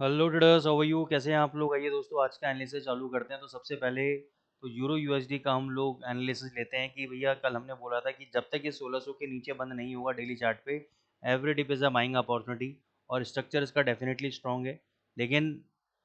Hello traders, how are you? कैसे हैं आप लोग? आइए दोस्तों, आज का एनालिसिस चालू करते हैं। तो सबसे पहले तो यूरो यूएसडी का हम लोग एनालिसिस लेते हैं कि भैया कल हमने बोला था कि जब तक ये 1600 के नीचे बंद नहीं होगा डेली चार्ट पे, every dip is a buying opportunity और स्ट्रक्चर इसका डेफिनेटली स्ट्रॉन्ग है। लेकिन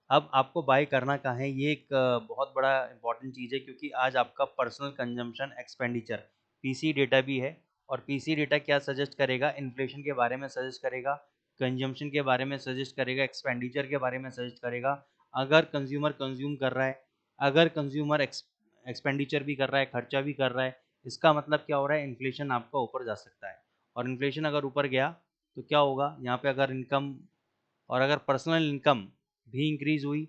अब आपको बाय करना कहाँ है, ये एक बहुत बड़ा इंपॉर्टेंट चीज़ है, क्योंकि आज आपका personal consumption expenditure PC data भी है। और पीसी डेटा क्या सजेस्ट करेगा? इन्फ्लेशन के बारे में सजेस्ट करेगा, कंजम्पशन के बारे में सजेस्ट करेगा, एक्सपेंडिचर के बारे में सजेस्ट करेगा। अगर कंज्यूमर कंज्यूम कर रहा है, अगर कंज्यूमर एक्सपेंडिचर भी कर रहा है, खर्चा भी कर रहा है, इसका मतलब क्या हो रहा है? इन्फ्लेशन आपका ऊपर जा सकता है। और इन्फ्लेशन अगर ऊपर गया तो क्या होगा? यहाँ पे अगर इनकम और अगर पर्सनल इनकम भी इंक्रीज हुई,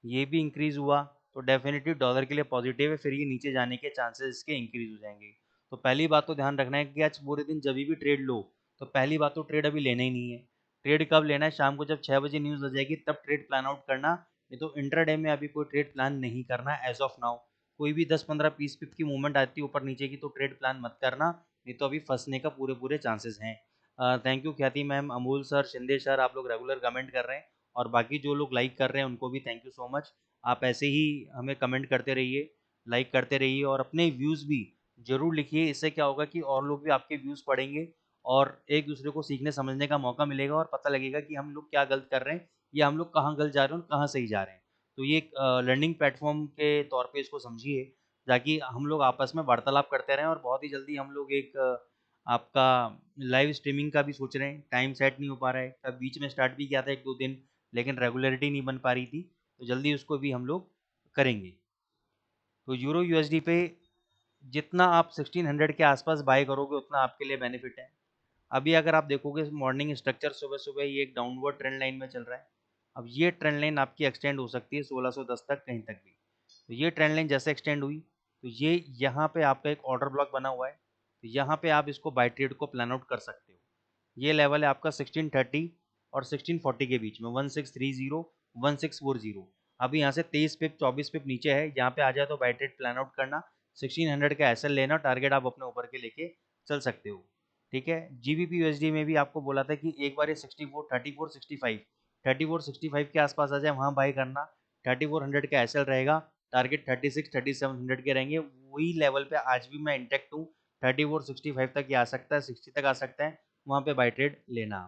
ये भी इंक्रीज हुआ, तो डेफिनेटली डॉलर के लिए पॉजिटिव है। फिर ये नीचे जाने के चांसेस इसके इंक्रीज हो जाएंगे। तो पहली बात तो ध्यान रखना है कि आज पूरे दिन जब भी ट्रेड लो, तो पहली बात तो ट्रेड अभी लेना ही नहीं है। ट्रेड कब लेना है? शाम को जब 6 बजे न्यूज़ आ जाएगी तब ट्रेड प्लान आउट करना। नहीं तो इंट्राडे में अभी कोई ट्रेड प्लान नहीं करना एज ऑफ नाउ। कोई भी 10-15 20 पिप की मूवमेंट आती है ऊपर नीचे की तो ट्रेड प्लान मत करना, नहीं तो अभी फंसने का पूरे पूरे चांसेस हैं। थैंक यू ख्याति ma'am, Amul sir, Shinde sir, आप लोग रेगुलर कमेंट कर रहे हैं। और बाकी जो लोग लाइक कर रहे हैं उनको भी थैंक यू सो मच। आप ऐसे ही हमें कमेंट करते रहिए, लाइक करते रहिए और अपने व्यूज़ भी ज़रूर लिखिए। इससे क्या होगा कि और लोग भी आपके व्यूज़ पढ़ेंगे और एक दूसरे को सीखने समझने का मौका मिलेगा और पता लगेगा कि हम लोग क्या गलत कर रहे हैं या हम लोग कहाँ गलत जा रहे हैं और कहाँ सही जा रहे हैं। तो ये एक लर्निंग प्लेटफॉर्म के तौर पे इसको समझिए, ताकि हम लोग आपस में वार्तालाप करते रहें। और बहुत ही जल्दी हम लोग एक आपका लाइव स्ट्रीमिंग का भी सोच रहे हैं। टाइम सेट नहीं हो पा रहा है, तब बीच में स्टार्ट भी किया था 1-2 दिन, लेकिन रेगुलरिटी नहीं बन पा रही थी। तो जल्दी उसको भी हम लोग करेंगे। तो यूरो यूएसडी पे जितना आप 1600 के आसपास बाय करोगे उतना आपके लिए बेनिफिट है। अभी अगर आप देखोगे मॉर्निंग स्ट्रक्चर, सुबह सुबह ये एक डाउनवर्ड ट्रेंड लाइन में चल रहा है। अब ये ट्रेंड लाइन आपकी एक्सटेंड हो सकती है 1610 तक, कहीं तक भी। तो ये ट्रेंड लाइन जैसे एक्सटेंड हुई तो ये यहाँ पे आपका एक ऑर्डर ब्लॉक बना हुआ है, तो यहाँ पे आप इसको बाय ट्रेड को प्लान आउट कर सकते हो। ये लेवल है आपका 1630 और 1640 के बीच में, 1630 1640। अभी यहाँ से 23 पिप 24 पिप नीचे है, यहाँ पे आ जाए तो बाय ट्रेड प्लान आउट करना। 1600 का एसएल लेना, टारगेट आप अपने ऊपर के लेके चल सकते हो। ठीक है। जीबीपी यूएसडी में भी आपको बोला था कि एक बार ये 34 के आसपास आ जाए वहाँ बाय करना। 3400 का एसएल रहेगा, टारगेट 36 3700 के रहेंगे। वही लेवल पे आज भी मैं इंटेक्ट हूँ। 3465 तक ये आ सकता है, 60 तक आ सकता है, वहाँ पे बाय ट्रेड लेना।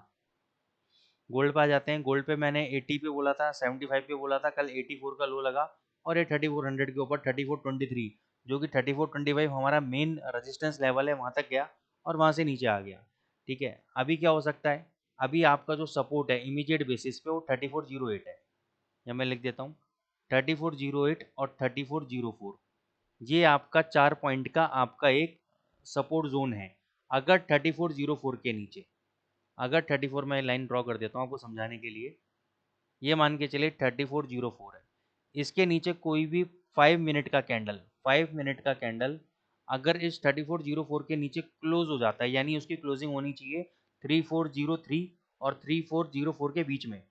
गोल्ड पे आ जाते हैं। गोल्ड पे मैंने 80 पे बोला था, 75 पे बोला था, कल 84 का लो लगा और ये 3400 के ऊपर 3423, जो कि 3425 हमारा मेन रेजिस्टेंस लेवल है, वहाँ तक गया और वहाँ से नीचे आ गया। ठीक है। अभी क्या हो सकता है? अभी आपका जो सपोर्ट है इमीडिएट बेसिस पे वो 3408 है, या मैं लिख देता हूँ 3408 और 3404। ये आपका 4 पॉइंट का आपका एक सपोर्ट जोन है। अगर 3404 के नीचे, अगर 34, मैं लाइन ड्रॉ कर देता हूँ आपको समझाने के लिए। ये मान के चलिए 3404 है, इसके नीचे कोई भी 5 मिनट का कैंडल, 5 मिनट का कैंडल अगर इस 3404 के नीचे क्लोज हो जाता है, यानी उसकी क्लोजिंग होनी चाहिए 3403 और 3404 के बीच में।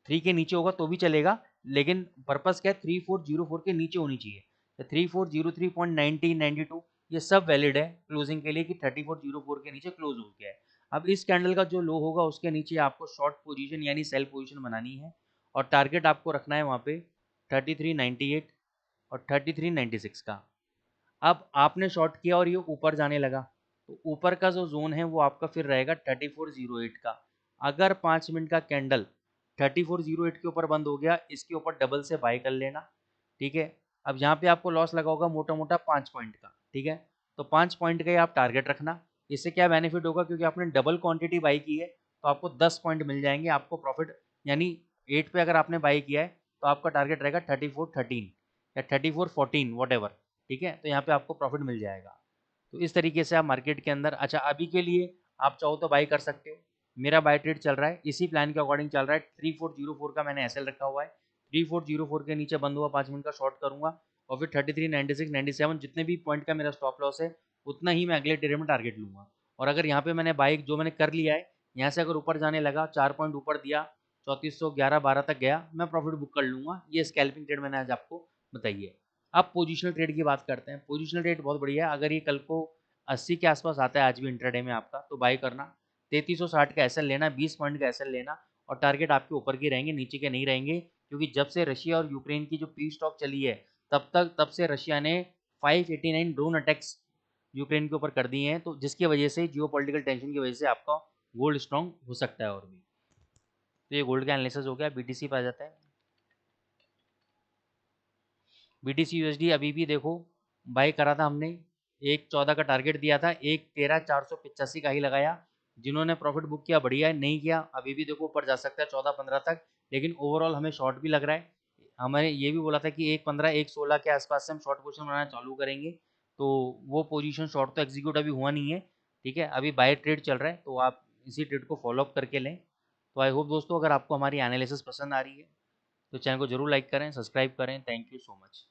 3 के नीचे होगा तो भी चलेगा, लेकिन पर्पस क्या है? 3404 के नीचे होनी चाहिए। तो 3403.90 92 ये सब वैलिड है क्लोजिंग के लिए कि 3404 के नीचे क्लोज हो गया है। अब इस कैंडल का जो लो होगा उसके नीचे आपको शॉर्ट पोजीशन यानी सेल पोजीशन बनानी है और टारगेट आपको रखना है वहाँ पे 3398 और 3396 का। अब आपने शॉर्ट किया और ये ऊपर जाने लगा, तो ऊपर का जो जोन है वो आपका फिर रहेगा 3408 का। अगर 5 मिनट का कैंडल 3408 के ऊपर बंद हो गया, इसके ऊपर डबल से बाय कर लेना। ठीक है। अब यहाँ पे आपको लॉस लगा होगा मोटा मोटा 5 पॉइंट का। ठीक है। तो 5 पॉइंट का ही आप टारगेट रखना। इससे क्या बेनिफिट होगा? क्योंकि आपने डबल क्वांटिटी बाई की है तो आपको 10 पॉइंट मिल जाएंगे आपको प्रॉफिट। यानी 8 पे अगर आपने बाई किया है तो आपका टारगेट रहेगा 3413 या 3414 वट एवर। ठीक है। तो यहाँ पे आपको प्रॉफिट मिल जाएगा। तो इस तरीके से आप मार्केट के अंदर, अच्छा अभी के लिए आप चाहो तो बाई कर सकते हो। मेरा बाय ट्रेड चल रहा है, इसी प्लान के अकॉर्डिंग चल रहा है। 3404 का मैंने एसएल रखा हुआ है। 3404 के नीचे बंद हुआ 5 मिनट का शॉर्ट करूंगा और फिर 3396 97 जितने भी पॉइंट का मेरा स्टॉप लॉस है उतना ही मैं अगले ट्रेड में टारगेट लूंगा। और अगर यहाँ पे मैंने बाई जो मैंने कर लिया है, यहाँ से अगर ऊपर जाने लगा 4 पॉइंट ऊपर दिया, 3411-12 तक गया, मैं प्रॉफिट बुक कर लूंगा। ये स्कैल्पिंग ट्रेड मैंने आज आपको बताई है। अब पोजिशनल ट्रेड की बात करते हैं। पोजिशनल ट्रेड बहुत बढ़िया है। अगर ये कल को 80 के आसपास आता है आज भी इंट्राडे में आपका, तो बाई करना। 3360 का एसएल लेना, 20 पॉइंट का एसएल लेना और टारगेट आपके ऊपर के रहेंगे, नीचे के नहीं रहेंगे, क्योंकि जब से रशिया और यूक्रेन की जो पीस टॉक चली है तब से रशिया ने 589 ड्रोन अटैक्स यूक्रेन के ऊपर कर दिए हैं, तो जिसकी वजह से जियोपॉलिटिकल टेंशन की वजह से आपका गोल्ड स्ट्रॉन्ग हो सकता है और भी। तो ये गोल्ड का एनालिसिस हो गया। बीटीसी पे आ जाता है। बीटीसी यूएसडी अभी भी देखो बाई करा था हमने, 1.14 का टारगेट दिया था, 1.13 485 का ही लगाया। जिन्होंने प्रॉफिट बुक किया बढ़िया है, नहीं किया अभी भी देखो ऊपर जा सकता है 14-15 तक, लेकिन ओवरऑल हमें शॉर्ट भी लग रहा है। हमें ये भी बोला था कि 1.15 1.16 के आसपास से हम शॉर्ट पोजीशन बनाना चालू करेंगे, तो वो पोजीशन शॉर्ट तो एग्जीक्यूट अभी हुआ नहीं है, ठीक है, अभी बाय ट्रेड चल रहा है, तो आप इसी ट्रेड को फॉलोअप करके लें। तो आई होप दोस्तों अगर आपको हमारी एनालिसिस पसंद आ रही है तो चैनल को जरूर लाइक करें, सब्सक्राइब करें। Thank you so much.